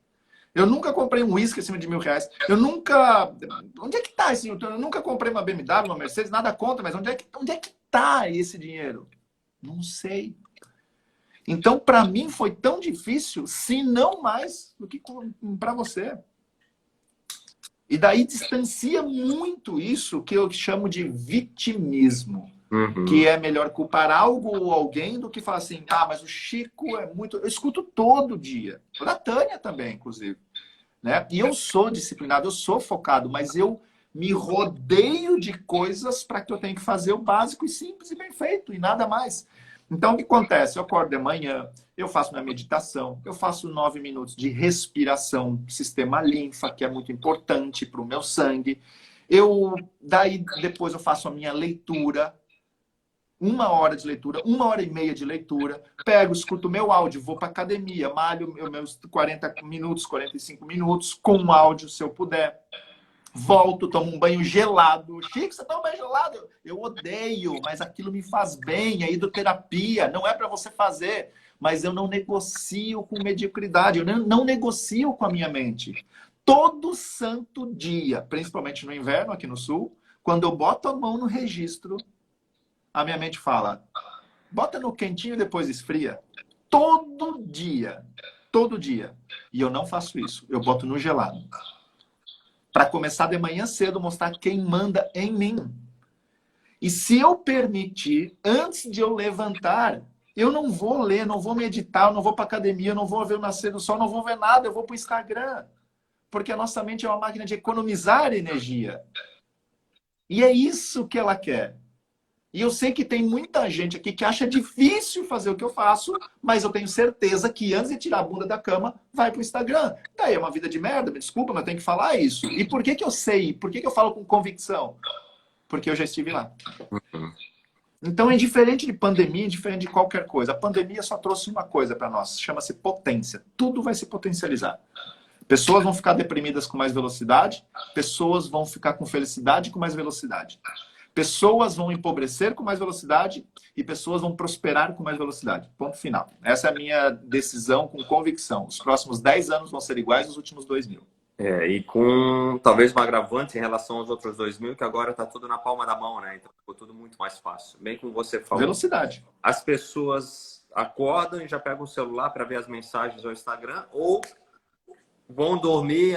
Eu nunca comprei um uísque acima de R$1.000. Eu nunca... Onde é que tá esse... Eu nunca comprei uma BMW, uma Mercedes, nada contra, mas onde é que tá esse dinheiro? Não sei. Então, para mim, foi tão difícil, se não mais, do que para você. E daí distancia muito isso que eu chamo de vitimismo. Que é melhor culpar algo ou alguém do que falar assim, mas o Chico é muito... Eu escuto todo dia. Da Tânia também, inclusive. Né? E eu sou disciplinado, eu sou focado, mas eu me rodeio de coisas para que eu tenha que fazer o básico e simples e bem feito, e nada mais. Então, o que acontece? Eu acordo de manhã, eu faço minha meditação, eu faço 9 minutos de respiração, sistema linfa, que é muito importante para o meu sangue. Daí, depois eu faço a minha leitura, 1 hora de leitura, 1h30 de leitura, pego, escuto meu áudio, vou para academia, malho meus 40 minutos, 45 minutos, com áudio, se eu puder. Volto, tomo um banho gelado. Chico, você toma um banho gelado? Eu odeio, mas aquilo me faz bem. É hidroterapia, não é para você fazer. Mas eu não negocio com mediocridade, eu não negocio com a minha mente. Todo santo dia, principalmente no inverno aqui no sul, quando eu boto a mão no registro, a minha mente fala, bota no quentinho e depois esfria. Todo dia. Todo dia. E eu não faço isso, eu boto no gelado. Para começar de manhã cedo, mostrar quem manda em mim. E se eu permitir, antes de eu levantar, eu não vou ler, não vou meditar, eu não vou para academia, eu não vou ver o nascer do sol, não vou ver nada, eu vou para o Instagram. Porque a nossa mente é uma máquina de economizar energia. E é isso que ela quer. E eu sei que tem muita gente aqui que acha difícil fazer o que eu faço, mas eu tenho certeza que antes de tirar a bunda da cama, vai pro Instagram. Daí é uma vida de merda, me desculpa, mas eu tenho que falar isso. E por que eu sei? Por que eu falo com convicção? porque eu já estive lá. Uhum. Então, indiferente de pandemia, indiferente de qualquer coisa, a pandemia só trouxe uma coisa para nós, chama-se potência. Tudo vai se potencializar. Pessoas vão ficar deprimidas com mais velocidade, pessoas vão ficar com felicidade com mais velocidade. Pessoas vão empobrecer com mais velocidade e pessoas vão prosperar com mais velocidade. Ponto final. Essa é a minha decisão com convicção. Os próximos 10 anos vão ser iguais aos últimos 2000. E com talvez um agravante em relação aos outros 2000, que agora está tudo na palma da mão, né? Então ficou tudo muito mais fácil. Bem como você falou. Velocidade. As pessoas acordam e já pegam o celular para ver as mensagens ao Instagram ou vão dormir.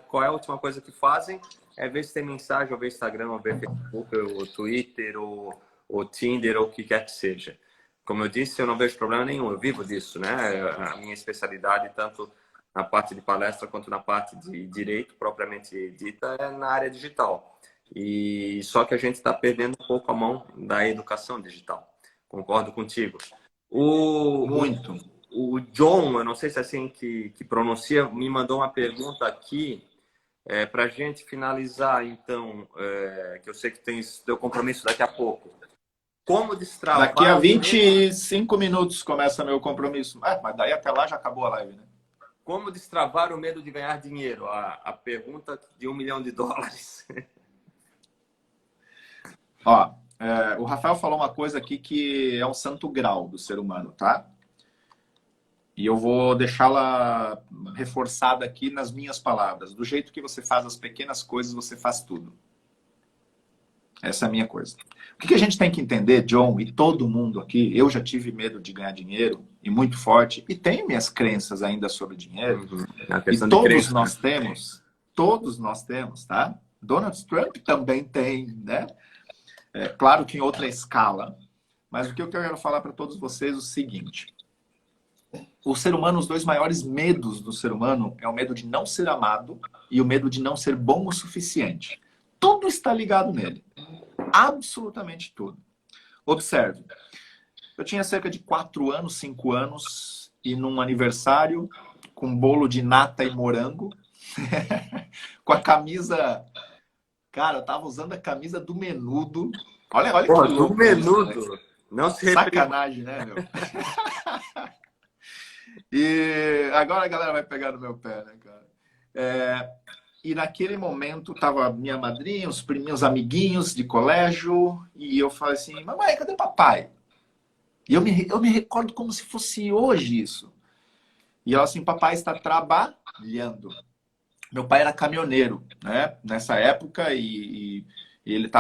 Qual é a última coisa que fazem? É ver se tem mensagem, ou ver Instagram, ou ver Facebook, ou Twitter, ou Tinder, ou o que quer que seja. Como eu disse, eu não vejo problema nenhum. Eu vivo disso, né? A minha especialidade, tanto na parte de palestra quanto na parte de direito propriamente dita, é na área digital. E só que a gente está perdendo um pouco a mão da educação digital. Concordo contigo. Muito. O John, eu não sei se é assim que pronuncia, me mandou uma pergunta aqui para a gente finalizar, então, que eu sei que tem teu compromisso daqui a pouco. Como destravar... Daqui a 25 minutos começa meu compromisso. Mas daí até lá já acabou a live, né? Como destravar o medo de ganhar dinheiro? A pergunta de $1 milhão. Ó, o Rafael falou uma coisa aqui que é um santo grau do ser humano, tá? E eu vou deixá-la reforçada aqui nas minhas palavras. Do jeito que você faz as pequenas coisas, você faz tudo. Essa é a minha coisa. O que a gente tem que entender, John, e todo mundo aqui, eu já tive medo de ganhar dinheiro, e muito forte, e tenho minhas crenças ainda sobre dinheiro, e todos nós temos, tá? Donald Trump também tem, né? Claro que em outra escala, mas o que eu quero falar para todos vocês é o seguinte: o ser humano, os dois maiores medos do ser humano é o medo de não ser amado e o medo de não ser bom o suficiente. Tudo está ligado nele. Absolutamente tudo. Observe. Eu tinha cerca de 4 anos, 5 anos, e num aniversário, com bolo de nata e morango, com a camisa... Cara, eu tava usando a camisa do Menudo. Olha que louco. Do Menudo. Isso, né? Não se sacanagem, né, meu? E agora a galera vai pegar no meu pé, né, cara? E naquele momento tava minha madrinha, os meus amiguinhos de colégio, e eu falei assim: mamãe, cadê o papai? E eu me recordo como se fosse hoje isso. E ela assim: papai está trabalhando. Meu pai era caminhoneiro, né? Nessa época, e ele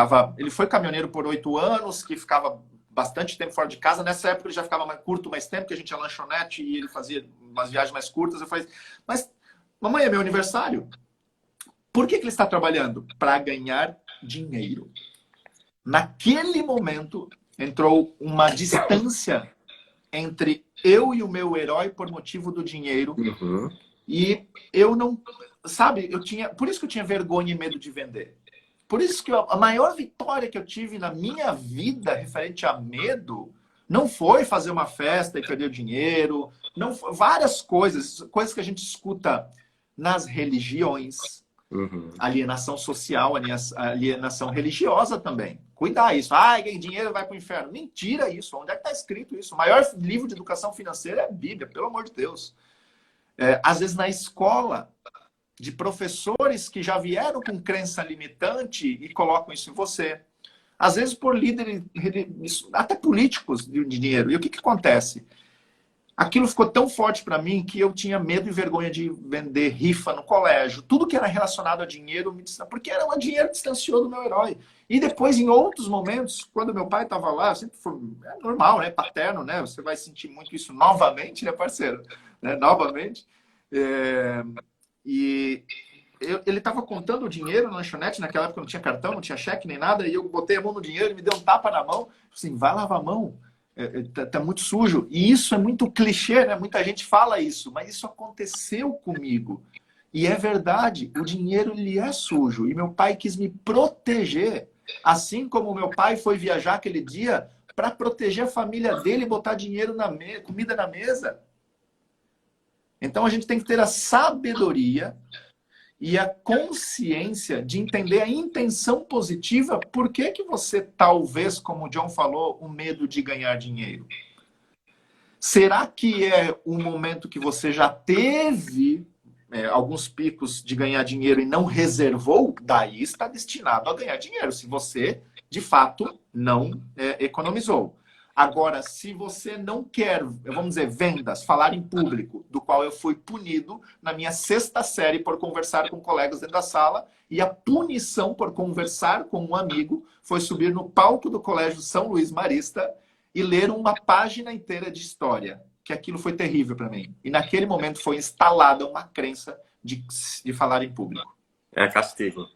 foi caminhoneiro por 8 anos, que ficava bastante tempo fora de casa. Nessa época ele já ficava mais tempo, que a gente tinha lanchonete e ele fazia umas viagens mais curtas. Eu falei: mas mamãe, é meu aniversário. Por que ele está trabalhando? Para ganhar dinheiro. Naquele momento, entrou uma distância entre eu e o meu herói por motivo do dinheiro. Uhum. E eu não... Sabe, por isso que eu tinha vergonha e medo de vender. Por isso que a maior vitória que eu tive na minha vida referente a medo não foi fazer uma festa e perder o dinheiro. Não foi, várias coisas que a gente escuta nas religiões. Uhum. Alienação social, alienação religiosa também. Cuidar isso. Ganhar dinheiro vai para o inferno. Mentira isso. Onde é que está escrito isso? O maior livro de educação financeira é a Bíblia, pelo amor de Deus. Às vezes na escola, de professores que já vieram com crença limitante e colocam isso em você. Às vezes por líderes, até políticos de dinheiro. E o que acontece? Aquilo ficou tão forte para mim que eu tinha medo e vergonha de vender rifa no colégio. Tudo que era relacionado a dinheiro, porque era um dinheiro que distanciou do meu herói. E depois, em outros momentos, quando meu pai estava lá, sempre foi normal, né? Paterno, né? Você vai sentir muito isso novamente, né, parceiro? Novamente. E ele estava contando o dinheiro na lanchonete, naquela época não tinha cartão, não tinha cheque nem nada, e eu botei a mão no dinheiro, ele me deu um tapa na mão, assim: vai lavar a mão. Tá muito sujo. E isso é muito clichê, né? Muita gente fala isso, mas isso aconteceu comigo. E é verdade, o dinheiro ele é sujo. E meu pai quis me proteger. Assim como meu pai foi viajar aquele dia para proteger a família dele e botar dinheiro comida na mesa. Então a gente tem que ter a sabedoria e a consciência de entender a intenção positiva. Por que que você, talvez, como o John falou, o medo de ganhar dinheiro? Será que é um momento que você já teve alguns picos de ganhar dinheiro e não reservou? Daí está destinado a ganhar dinheiro, se você, de fato, não economizou. Agora, se você não quer, vamos dizer, vendas, falar em público, do qual eu fui punido na minha 6ª série por conversar com colegas dentro da sala, e a punição por conversar com um amigo foi subir no palco do Colégio São Luís Marista e ler uma página inteira de história, que aquilo foi terrível para mim. E naquele momento foi instalada uma crença de falar em público. É castigo.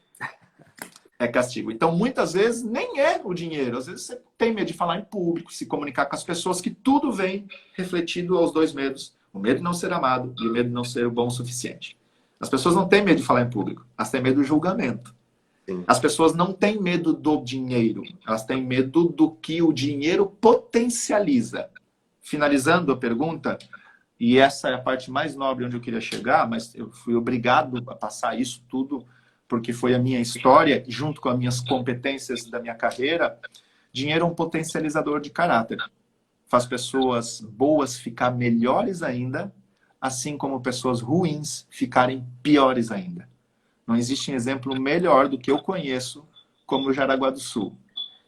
É castigo. Então, muitas vezes, nem é o dinheiro. Às vezes, você tem medo de falar em público, se comunicar com as pessoas, que tudo vem refletido aos 2 medos. O medo de não ser amado e o medo de não ser bom o suficiente. As pessoas não têm medo de falar em público. Elas têm medo do julgamento. Sim. As pessoas não têm medo do dinheiro. Elas têm medo do que o dinheiro potencializa. Finalizando a pergunta, e essa é a parte mais nobre onde eu queria chegar, mas eu fui obrigado a passar isso tudo porque foi a minha história, junto com as minhas competências da minha carreira. Dinheiro é um potencializador de caráter. Faz pessoas boas ficar melhores ainda, assim como pessoas ruins ficarem piores ainda. Não existe um exemplo melhor do que eu conheço, como o Jaraguá do Sul,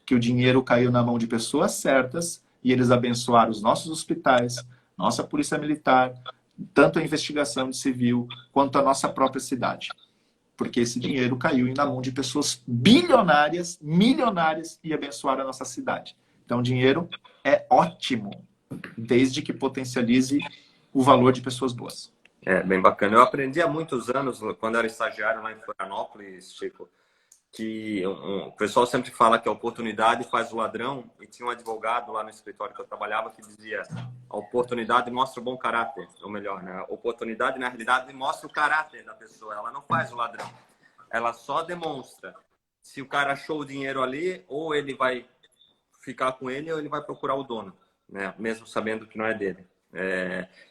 que o dinheiro caiu na mão de pessoas certas e eles abençoaram os nossos hospitais, nossa polícia militar, tanto a investigação de civil, quanto a nossa própria cidade. Porque esse dinheiro caiu na mão de pessoas bilionárias, milionárias, e abençoaram a nossa cidade. Então, dinheiro é ótimo, desde que potencialize o valor de pessoas boas. É, bem bacana. Eu aprendi há muitos anos, quando eu era estagiário lá em Florianópolis, Chico, que o pessoal sempre fala que a oportunidade faz o ladrão, e tinha um advogado lá no escritório que eu trabalhava que dizia: a oportunidade mostra o bom caráter, ou melhor, né? A oportunidade, na realidade, mostra o caráter da pessoa, ela não faz o ladrão, ela só demonstra se o cara achou o dinheiro ali, ou ele vai ficar com ele, ou ele vai procurar o dono, né? Mesmo sabendo que não é dele.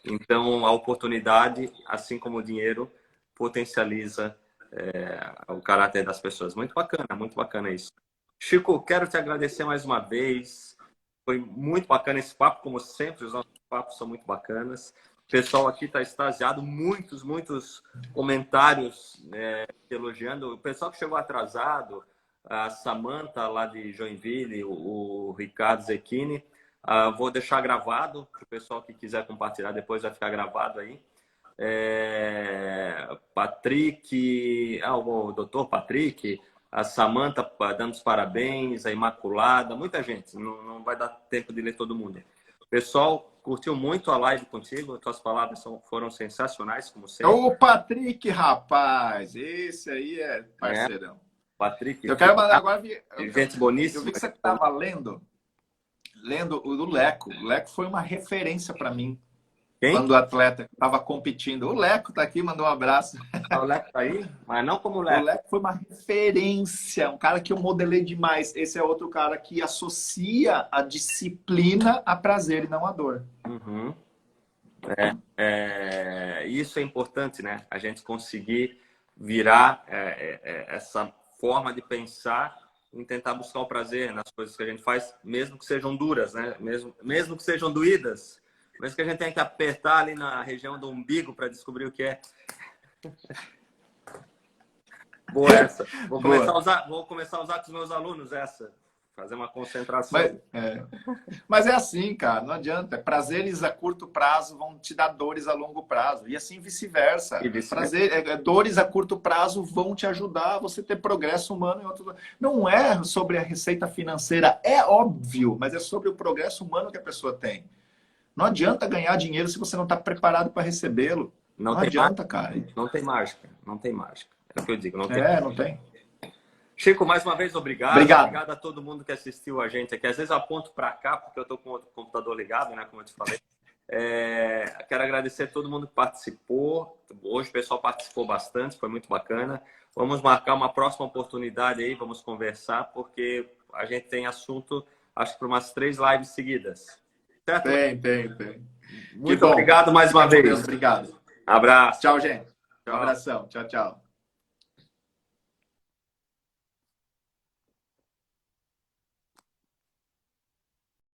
Então, a oportunidade, assim como o dinheiro, potencializa o caráter das pessoas. Muito bacana isso. Chico, quero te agradecer mais uma vez. Foi muito bacana esse papo, como sempre, os nossos papos são muito bacanas. O pessoal aqui está extasiado, muitos comentários elogiando. O pessoal que chegou atrasado, a Samantha lá de Joinville, o Ricardo Zecchini, vou deixar gravado, para o pessoal que quiser compartilhar depois vai ficar gravado aí. Patrick, o doutor Patrick, a Samantha dando os parabéns, a Imaculada, muita gente, não vai dar tempo de ler todo mundo. O pessoal curtiu muito a live contigo, tuas palavras foram sensacionais, como sempre. Ô, Patrick, rapaz, esse aí é parceirão. Patrick, eu quero mandar agora. Gente boníssima. Eu vi que você estava lendo o do Leco. O Leco foi uma referência para mim. Quem? Quando o atleta estava competindo. O Leco está aqui, mandou um abraço. O Leco está aí? Mas não como o Leco. O Leco foi uma referência, um cara que eu modelei demais. Esse é outro cara que associa a disciplina a prazer e não a dor. Uhum. Isso é importante, né? A gente conseguir virar essa forma de pensar em tentar buscar o prazer nas coisas que a gente faz, mesmo que sejam duras, né? Mesmo que sejam doídas. Mas que a gente tem que apertar ali na região do umbigo para descobrir o que é. Boa essa. Vou começar a usar com os meus alunos essa. Fazer uma concentração. Mas é assim, cara. Não adianta. Prazeres a curto prazo vão te dar dores a longo prazo. E assim vice-versa. Dores a curto prazo vão te ajudar a você ter progresso humano em outro. Não é sobre a receita financeira. É óbvio. Mas é sobre o progresso humano que a pessoa tem. Não adianta ganhar dinheiro se você não está preparado para recebê-lo. Não adianta, cara. Não tem mágica. Não tem mágica. É o que eu digo. Não tem. Chico, mais uma vez, obrigado. Obrigado a todo mundo que assistiu a gente aqui. Às vezes eu aponto para cá, porque eu estou com o computador ligado, né? Como eu te falei. Quero agradecer a todo mundo que participou. Hoje o pessoal participou bastante, foi muito bacana. Vamos marcar uma próxima oportunidade aí, vamos conversar, porque a gente tem assunto, acho que por umas 3 lives seguidas. Certo? Tem. Muito obrigado mais uma vez. Obrigado. Abraço. Tchau, gente. Tchau. Um abração. Tchau.